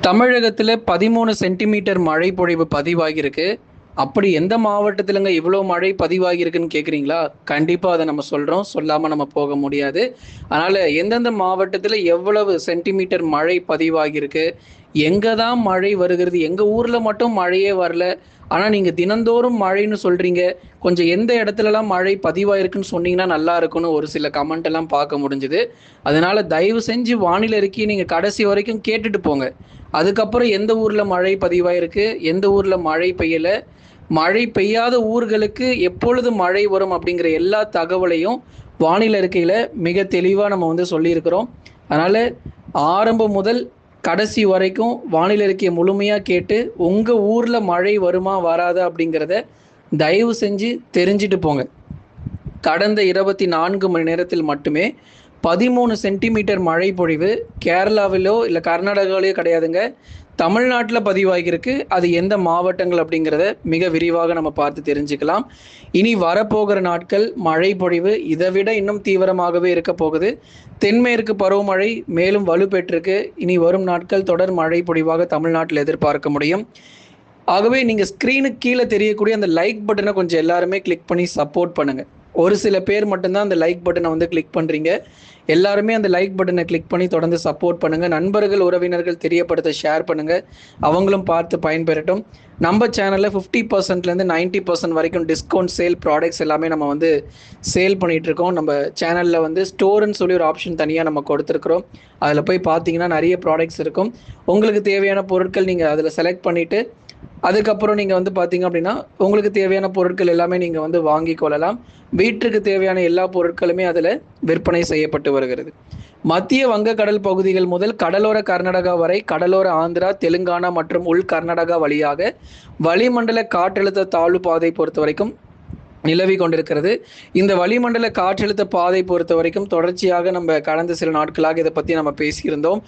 தமிழகத்துல 13 சென்டிமீட்டர் மழை பொழிவு பதிவாகியிருக்கு. அப்படி எந்த மாவட்டத்துலங்க இவ்ளோ மழை பதிவாகியிருக்குன்னு கேட்குறீங்களா? கண்டிப்பா அத நம்ம சொல்றோம். சொல்லாம நம்ம போக முடியாது. அதனால எந்தெந்த மாவட்டத்துல எவ்வளவு சென்டிமீட்டர் மழை பதிவாகியிருக்கு? எங்க தான் மழை வருகிறது? எங்க ஊர்ல மட்டும் மழையே வரல. ஆனா நீங்க தினந்தோறும் மழைன்னு சொல்றீங்க. கொஞ்சம் எந்த இடத்துலலாம் மழை பதிவாயிருக்குன்னு சொன்னீங்கன்னா நல்லா இருக்கும்னு ஒரு சில கமெண்ட் எல்லாம் பார்க்க முடிஞ்சது. அதனால தயவு செஞ்சு வானிலை அறிக்கைய நீங்க கடைசி வரைக்கும் கேட்டுட்டு போங்க. அதுக்கப்புறம் எந்த ஊர்ல மழை பதிவாயிருக்கு, எந்த ஊர்ல மழை பெய்யல, மழை பெய்யாத ஊர்களுக்கு எப்பொழுது மழை வரும் அப்படிங்கிற எல்லா தகவலையும் வானிலை அறிக்கையில மிக தெளிவா நம்ம வந்து சொல்லியிருக்கிறோம். அதனால ஆரம்பம் முதல் கடைசி வரைக்கும் வானிலை அறிக்கைய முழுமையா கேட்டு, உங்க ஊர்ல மழை வருமா? வராதா? அப்படிங்கிறத தயவு செஞ்சு தெரிஞ்சுட்டு போங்க. கடந்த 24 மணி நேரத்தில் மட்டுமே 13 சென்டிமீட்டர் மழை பொழிவு கேரளாவிலோ இல்லை கர்நாடகாவிலோ கிடையாதுங்க. தமிழ்நாட்டில் பதிவாகியிருக்கு. அது எந்த மாவட்டங்கள் அப்படிங்கிறத மிக விரிவாக நம்ம பார்த்து தெரிஞ்சுக்கலாம். இனி வரப்போகிற நாட்கள் மழை பொழிவு இதை விட இன்னும் தீவிரமாகவே இருக்க போகுது. தென்மேற்கு பருவமழை மேலும் வலுப்பெற்றிருக்கு. இனி வரும் நாட்கள் தொடர் மழை பொழிவாக தமிழ்நாட்டில் எதிர்பார்க்க முடியும். ஆகவே நீங்கள் ஸ்க்ரீனுக்கு கீழே தெரியக்கூடிய அந்த லைக் பட்டனை கொஞ்சம் எல்லாருமே கிளிக் பண்ணி சப்போர்ட் பண்ணுங்கள். ஒரு சில பேர் மட்டும்தான் அந்த லைக் பட்டனை வந்து கிளிக் பண்ணுறீங்க. எல்லாருமே அந்த லைக் பட்டனை கிளிக் பண்ணி தொடர்ந்து சப்போர்ட் பண்ணுங்கள். நண்பர்கள் உறவினர்கள் தெரியப்படுத்த ஷேர் பண்ணுங்கள். அவங்களும் பார்த்து பயன்பெறட்டும். நம்ம சேனலில் 50%லேருந்து 90% வரைக்கும் டிஸ்கவுண்ட் சேல் ப்ராடக்ட்ஸ் எல்லாமே நம்ம வந்து சேல் பண்ணிகிட்ருக்கோம். நம்ம சேனலில் வந்து ஸ்டோர்னு சொல்லி ஒரு ஆப்ஷன் தனியாக நம்ம கொடுத்துருக்குறோம். அதில் போய் பார்த்தீங்கன்னா நிறைய ப்ராடக்ட்ஸ் இருக்கும். உங்களுக்கு தேவையான பொருட்கள் நீங்கள் அதில் செலக்ட் பண்ணிவிட்டு அதுக்கப்புறம் நீங்கள் வந்து பார்த்தீங்க அப்படின்னா உங்களுக்கு தேவையான பொருட்கள் எல்லாமே நீங்கள் வந்து வாங்கி கொள்ளலாம். வீட்டுக்கு தேவையான எல்லா பொருட்களுமே அதில் விற்பனை செய்யப்பட்டு வருகிறது. மத்திய வங்கக்கடல் பகுதிகள் முதல் கடலோர கர்நாடகா வரை கடலோர ஆந்திரா, தெலுங்கானா மற்றும் உள் கர்நாடகா வழியாக வளிமண்டல காற்றழுத்த தாழ்வு பாதை பொறுத்த வரைக்கும் நிலவி கொண்டிருக்கிறது. இந்த வளிமண்டல காற்றழுத்த பாதை பொறுத்த வரைக்கும் தொடர்ச்சியாக நம்ம கடந்த சில நாட்களாக இதை பற்றி நம்ம பேசியிருந்தோம்.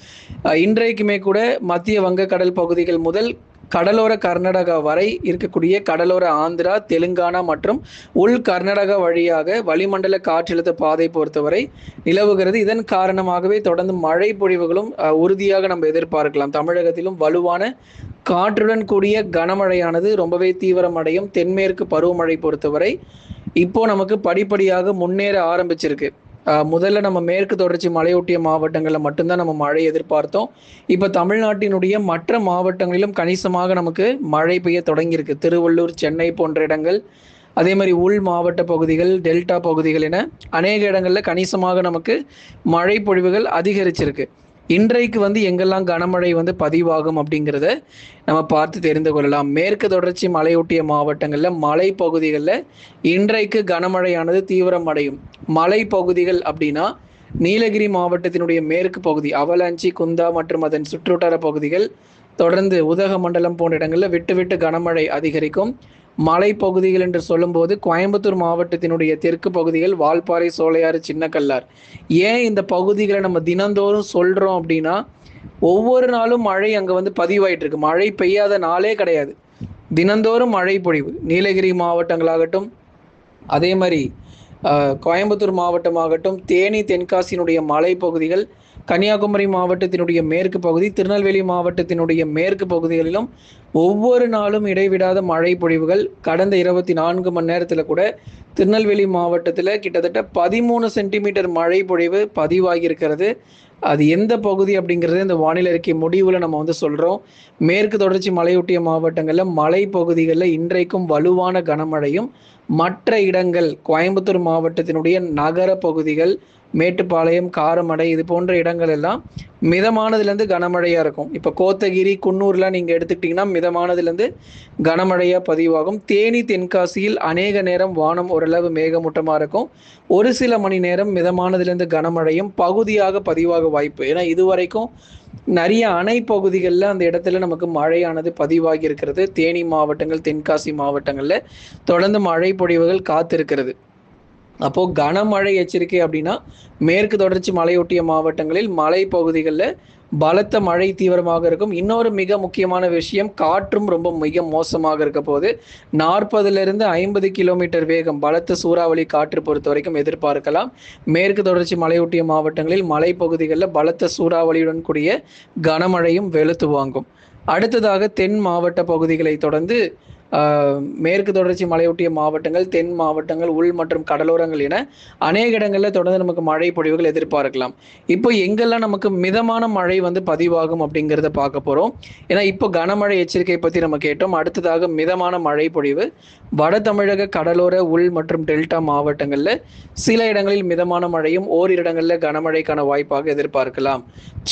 இன்றைக்குமே கூட மத்திய வங்கக்கடல் பகுதிகள் முதல் கடலோர கர்நாடகா வரை இருக்கக்கூடிய கடலோர ஆந்திரா, தெலுங்கானா மற்றும் உள் கர்நாடகா வழியாக வளிமண்டல காற்றழுத்த பாதை பொறுத்தவரை நிலவுகிறது. இதன் காரணமாகவே தொடர்ந்து மழை பொழிவுகளும் உறுதியாக நம்ம எதிர்பார்க்கலாம். தமிழகத்திலும் வலுவான காற்றுடன் கூடிய கனமழையானது ரொம்பவே தீவிரமடையும். தென்மேற்கு பருவமழை பொறுத்தவரை இப்போ நமக்கு படிப்படியாக முன்னேற ஆரம்பிச்சிருக்கு. முதல்ல நம்ம மேற்கு தொடர்ச்சி மலையொட்டிய மாவட்டங்களில் மட்டும்தான் நம்ம மழை எதிர்பார்த்தோம். இப்போ தமிழ்நாட்டினுடைய மற்ற மாவட்டங்களிலும் கணிசமாக நமக்கு மழை பெய்ய தொடங்கியிருக்கு. திருவள்ளூர், சென்னை போன்ற இடங்கள், அதே மாதிரி உள் மாவட்ட பகுதிகள், டெல்டா பகுதிகள் என அநேக இடங்களில் கணிசமாக நமக்கு மழை பொழிவுகள் அதிகரிச்சிருக்கு. இன்றைக்கு வந்து எங்கெல்லாம் கனமழை வந்து பதிவாகும் அப்படிங்கிறத நம்ம பார்த்து தெரிந்து கொள்ளலாம். மேற்கு தொடர்ச்சி மலையொட்டிய மாவட்டங்களில் மலை பகுதிகளில் இன்றைக்கு கனமழையானது தீவிரம் அடையும். மலை பகுதிகள் அப்படின்னா நீலகிரி மாவட்டத்தினுடைய மேற்கு பகுதி அவலாஞ்சி, குந்தா மற்றும் அதன் சுற்றுவட்டார பகுதிகள், தொடர்ந்து உதகமண்டலம் போன்ற இடங்களில் விட்டு விட்டு கனமழை அதிகரிக்கும். மலைப்பகுதிகள் என்று சொல்லும்போது கோயம்புத்தூர் மாவட்டத்தினுடைய தெற்கு பகுதிகள் வால்பாறை, சோலையாறு, சின்னக்கல்லார். ஏன் இந்த பகுதிகளை நம்ம தினந்தோறும் சொல்கிறோம் அப்படின்னா ஒவ்வொரு நாளும் மழை அங்கே வந்து பதிவாயிட்டு இருக்கு. மழை பெய்யாத நாளே கிடையாது. தினந்தோறும் மழை பொழிவு. நீலகிரி மாவட்டங்களாகட்டும், அதே மாதிரி கோயம்புத்தூர் மாவட்டமாகட்டும், தேனி தென்காசியினுடைய மலைப்பகுதிகள், கன்னியாகுமரி மாவட்டத்தினுடைய மேற்கு பகுதி, திருநெல்வேலி மாவட்டத்தினுடைய மேற்கு பகுதிகளிலும் ஒவ்வொரு நாளும் இடைவிடாத மழை பொழிவுகள். கடந்த 24 மணி நேரத்தில் கூட திருநெல்வேலி மாவட்டத்தில் கிட்டத்தட்ட 13 சென்டிமீட்டர் மழை பொழிவு பதிவாகி இருக்கிறது. அது எந்த பகுதி அப்படிங்கிறது இந்த வானிலை அறிக்கை முடிவில் நம்ம வந்து சொல்கிறோம். மேற்கு தொடர்ச்சி மலையொட்டிய மாவட்டங்களில் மலை பகுதிகளில் இன்றைக்கும் வலுவான கனமழையும், மற்ற இடங்கள் கோயம்புத்தூர் மாவட்டத்தினுடைய நகர பகுதிகள், மேட்டுப்பாளையம், காரமடை இது போன்ற இடங்கள் எல்லாம் மிதமானதுலேருந்து கனமழையாக இருக்கும். இப்போ கோத்தகிரி, குன்னூர்லாம் நீங்கள் எடுத்துக்கிட்டிங்கன்னா மிதமானதுலேருந்து கனமழையாக பதிவாகும். தேனி தென்காசியில் அநேக நேரம் வானம் ஓரளவு மேகமூட்டமாக இருக்கும். ஒரு சில மணி நேரம் மிதமானதுலேருந்து கனமழையும் பகுதியாக பதிவாக வாய்ப்பு. ஏன்னா இதுவரைக்கும் நிறைய அணை பகுதிகளில் அந்த இடத்துல நமக்கு மழையானது பதிவாகி இருக்கிறது. தேனி மாவட்டங்கள், தென்காசி மாவட்டங்களில் தொடர்ந்து மழை பொழிவுகள் காத்திருக்கிறது. அப்போது கனமழை எச்சரிக்கை அப்படின்னா மேற்கு தொடர்ச்சி மலையொட்டிய மாவட்டங்களில் மலை பகுதிகளில் பலத்த மழை தீவிரமாக இருக்கும். இன்னொரு மிக முக்கியமான விஷயம், காற்றும் ரொம்ப மிக மோசமாக இருக்க போது. 40லிருந்து 50 கிலோமீட்டர் வேகம் பலத்த சூறாவளி காற்று பொறுத்த வரைக்கும் எதிர்பார்க்கலாம். மேற்கு தொடர்ச்சி மலையொட்டிய மாவட்டங்களில் மலைப்பகுதிகளில் பலத்த சூறாவளியுடன் கூடிய கனமழையும் வெளுத்து வாங்கும். அடுத்ததாக தென் மாவட்ட பகுதிகளை தொடர்ந்து மேற்கு தொடர்ச்சி மலையொட்டிய மாவட்டங்கள், தென் மாவட்டங்கள், உள் மற்றும் கடலோரங்கள் என அநேக இடங்களில் தொடர்ந்து நமக்கு மழை பொழிவுகள் எதிர்பார்க்கலாம். இப்போ எங்கெல்லாம் நமக்கு மிதமான மழை பதிவாகும் அப்படிங்கிறத பார்க்க போகிறோம். ஏன்னா இப்போ கனமழை எச்சரிக்கை பற்றி நம்ம கேட்டோம். அடுத்ததாக மிதமான மழை பொழிவு வட தமிழக கடலோர, உள் மற்றும் டெல்டா மாவட்டங்களில் சில இடங்களில் மிதமான மழையும் ஓரிரு இடங்களில் கனமழைக்கான வாய்ப்பாக எதிர்பார்க்கலாம்.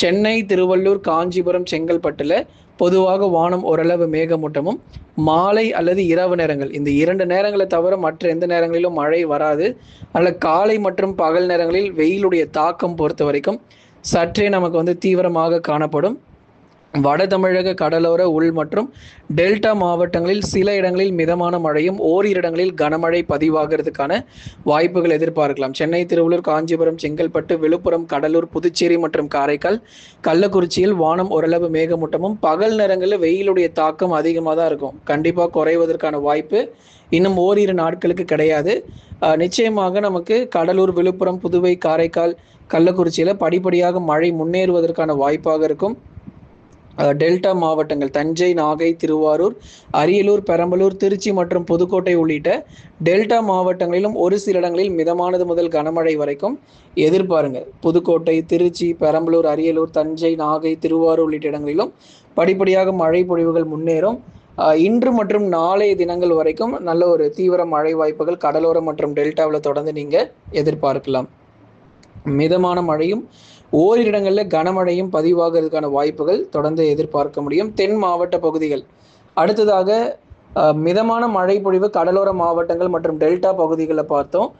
சென்னை, திருவள்ளூர், காஞ்சிபுரம், செங்கல்பட்டில் பொதுவாக வானம் ஓரளவு மேகமூட்டமும், மாலை அல்லது இரவு நேரங்கள், இந்த 2 நேரங்களை தவிர மற்ற எந்த நேரங்களிலும் மழை வராது. அதில் காலை மற்றும் பகல் நேரங்களில் வெயிலுடைய தாக்கம் பொறுத்த வரைக்கும் சற்றே நமக்கு தீவிரமாக காணப்படும். வட தமிழக கடலோர, உள் மற்றும் டெல்டா மாவட்டங்களில் சில இடங்களில் மிதமான மழையும் ஓரிரு இடங்களில் கனமழை பதிவாகிறதுக்கான வாய்ப்புகள் எதிர்பார்க்கலாம். சென்னை, திருவள்ளூர், காஞ்சிபுரம், செங்கல்பட்டு, விழுப்புரம், கடலூர், புதுச்சேரி மற்றும் காரைக்கால், கள்ளக்குறிச்சியில் வானம் ஓரளவு மேகமூட்டமும், பகல் நேரங்களில் வெயிலுடைய தாக்கம் அதிகமாக தான் இருக்கும். கண்டிப்பாக குறைவதற்கான வாய்ப்பு இன்னும் ஓரிரு நாட்களுக்கு கிடையாது. நிச்சயமாக நமக்கு கடலூர், விழுப்புரம், புதுவை, காரைக்கால், கள்ளக்குறிச்சியில் படிப்படியாக மழை முன்னேறுவதற்கான வாய்ப்பாக இருக்கும். டெல்டா மாவட்டங்கள் தஞ்சை, நாகை, திருவாரூர், அரியலூர், பெரம்பலூர், திருச்சி மற்றும் புதுக்கோட்டை உள்ளிட்ட டெல்டா மாவட்டங்களிலும் ஒரு சில இடங்களில் மிதமானது முதல் கனமழை வரைக்கும் எதிர்பாருங்க. புதுக்கோட்டை, திருச்சி, பெரம்பலூர், அரியலூர், தஞ்சை, நாகை, திருவாரூர் உள்ளிட்ட இடங்களிலும் படிப்படியாக மழை பொழிவுகள் முன்னேறும். இன்று மற்றும் நாளைய தினங்கள் வரைக்கும் நல்ல ஒரு தீவிர மழை வாய்ப்புகள் கடலோரம் மற்றும் டெல்டாவில் தொடர்ந்து நீங்கள் எதிர்பார்க்கலாம். மிதமான மழையும் ஓரிரு இடங்களில் கனமழையும் பதிவாகிறதுக்கான வாய்ப்புகள் தொடர்ந்து எதிர்பார்க்க முடியும். தென் மாவட்ட பகுதிகள் அடுத்ததாக மிதமான மழை பொழிவு கடலோர மாவட்டங்கள் மற்றும் டெல்டா பகுதிகளில் பார்த்தோம்.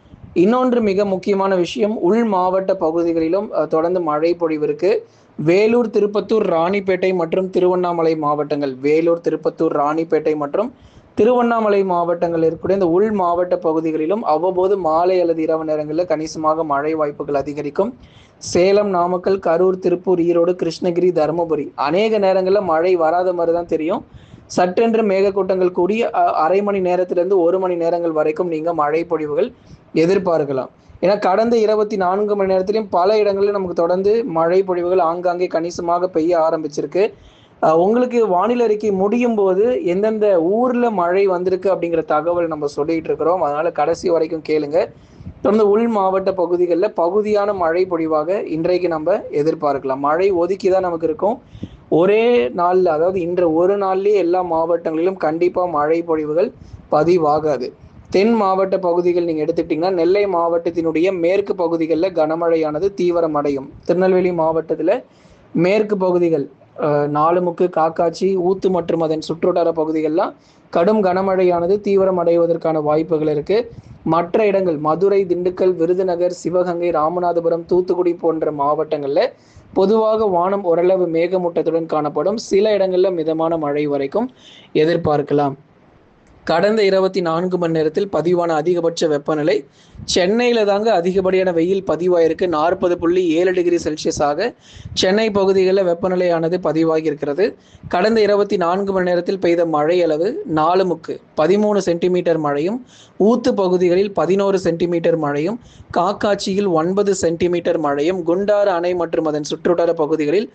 இன்னொன்று மிக முக்கியமான விஷயம், உள் மாவட்ட பகுதிகளிலும் தொடர்ந்து மழை பொழிவு இருக்கு. வேலூர், திருப்பத்தூர், ராணிப்பேட்டை மற்றும் திருவண்ணாமலை மாவட்டங்கள், வேலூர், திருப்பத்தூர், ராணிப்பேட்டை மற்றும் திருவண்ணாமலை மாவட்டங்கள் இருக்கக்கூடிய இந்த உள் மாவட்ட பகுதிகளிலும் அவ்வப்போது மாலை அல்லது இரவு நேரங்களில் கணிசமாக மழை வாய்ப்புகள் அதிகரிக்கும். சேலம், நாமக்கல், கரூர், திருப்பூர், ஈரோடு, கிருஷ்ணகிரி, தருமபுரி அநேக நேரங்களில் மழை வராத மாதிரி தான் தெரியும். சற்றென்று மேகக்கூட்டங்கள் கூடி அரை மணி நேரத்திலிருந்து 1 மணி நேரங்கள் வரைக்கும் நீங்கள் மழை பொழிவுகள் எதிர்பார்க்கலாம். ஏன்னா கடந்த 24 மணி நேரத்திலையும் பல இடங்களில் நமக்கு தொடர்ந்து மழை பொழிவுகள் ஆங்காங்கே கணிசமாக பெய்ய ஆரம்பிச்சிருக்கு. உங்களுக்கு வானிலை அறிக்கை முடியும் போது எந்தெந்த ஊர்ல மழை வந்திருக்கு அப்படிங்கிற தகவல் நம்ம சொல்லிட்டு இருக்கிறோம். அதனால கடைசி வரைக்கும் கேளுங்க. தொடர்ந்து உள் மாவட்ட பகுதிகளில் பகுதியான மழை பொழிவாக இன்றைக்கு நம்ம எதிர்பார்க்கலாம். மழை ஒதுக்கி தான் நமக்கு இருக்கும். ஒரே நாளில், அதாவது இன்று ஒரு நாள்லேயே எல்லா மாவட்டங்களிலும் கண்டிப்பாக மழை பொழிவுகள் பதிவாகாது. தென் மாவட்ட பகுதிகள் நீங்கள் எடுத்துக்கிட்டிங்கன்னா நெல்லை மாவட்டத்தினுடைய மேற்கு பகுதிகளில் கனமழையானது தீவிரமடையும். திருநெல்வேலி மாவட்டத்தில் மேற்கு பகுதிகள் நாலுமுக்கு, காக்காட்சி, ஊத்து மற்றும் அதன் சுற்றுவட்டார பகுதிகள்லாம் கடும் கனமழையானது தீவிரம் அடைவதற்கான வாய்ப்புகள் இருக்கு. மற்ற இடங்கள் மதுரை, திண்டுக்கல், விருதுநகர், சிவகங்கை, ராமநாதபுரம், தூத்துக்குடி போன்ற மாவட்டங்களில் பொதுவாக வானம் ஓரளவு மேகமூட்டத்துடன் காணப்படும். சில இடங்களில் மிதமான மழை வரைக்கும் எதிர்பார்க்கலாம். கடந்த 24 மணி நேரத்தில் பதிவான அதிகபட்ச வெப்பநிலை சென்னையில் தாங்க அதிகப்படியான வெயில் பதிவாயிருக்கு. 40.7 டிகிரி செல்சியஸாக சென்னை பகுதிகளில் வெப்பநிலையானது பதிவாகி இருக்கிறது. கடந்த 24 மணி நேரத்தில் பெய்த மழை அளவு 13 சென்டிமீட்டர் மழையும், ஊத்து பகுதிகளில் 11 சென்டிமீட்டர் மழையும், காக்காட்சியில் 9 சென்டிமீட்டர் மழையும், குண்டாறு அணை மற்றும் அதன் சுற்றுவட்டார பகுதிகளில்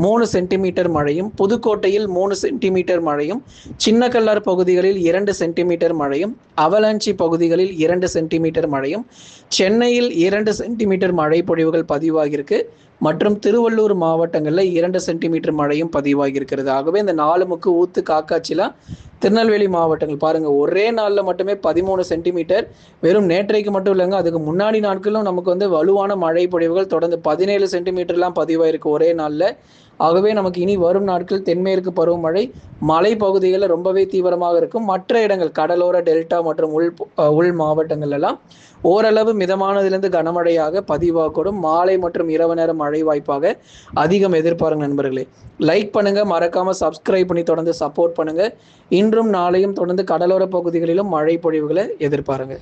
3 சென்டிமீட்டர் மழையும், புதுக்கோட்டையில் 3 சென்டிமீட்டர் மழையும், சின்னக்கல்லார் பகுதிகளில் 2 சென்டிமீட்டர் மழையும், அவலாஞ்சி பகுதிகளில் 2 சென்டிமீட்டர் மழையும், சென்னையில் 2 சென்டிமீட்டர் மழை பொழிவுகள் பதிவாகியிருக்கு மற்றும் திருவள்ளூர் மாவட்டங்களில் 2 சென்டிமீட்டர் மழையும் பதிவாகியிருக்கிறது. ஆகவே இந்த 4 ஊத்து, காக்காட்சிலாம் திருநெல்வேலி மாவட்டங்கள் பாருங்க, ஒரே நாளில் மட்டுமே 13 சென்டிமீட்டர். வெறும் நேற்றைக்கு மட்டும் இல்லைங்க, அதுக்கு முன்னாடி நாட்களும் நமக்கு வலுவான மழை பொழிவுகள் தொடர்ந்து 17 சென்டிமீட்டர்லாம் பதிவாயிருக்கு ஒரே நாளில். ஆகவே நமக்கு இனி வரும் நாட்கள் தென்மேற்கு பருவமழை மலை பகுதிகளில் ரொம்பவே தீவிரமாக இருக்கும். மற்ற இடங்கள் கடலோர, டெல்டா மற்றும் உள் மாவட்டங்கள் எல்லாம் ஓரளவு மிதமானதிலிருந்து கனமழையாக பதிவாகக்கூடும். மாலை மற்றும் இரவு நேர மழை வாய்ப்பாக அதிகம் எதிர்பாருங்க நண்பர்களே. லைக் பண்ணுங்க, மறக்காம சப்ஸ்கிரைப் பண்ணி தொடர்ந்து சப்போர்ட் பண்ணுங்க. இன்றும் நாளையும் தொடர்ந்து கடலோர பகுதிகளிலும் மழை பொழிவுகளை எதிர்பாருங்க.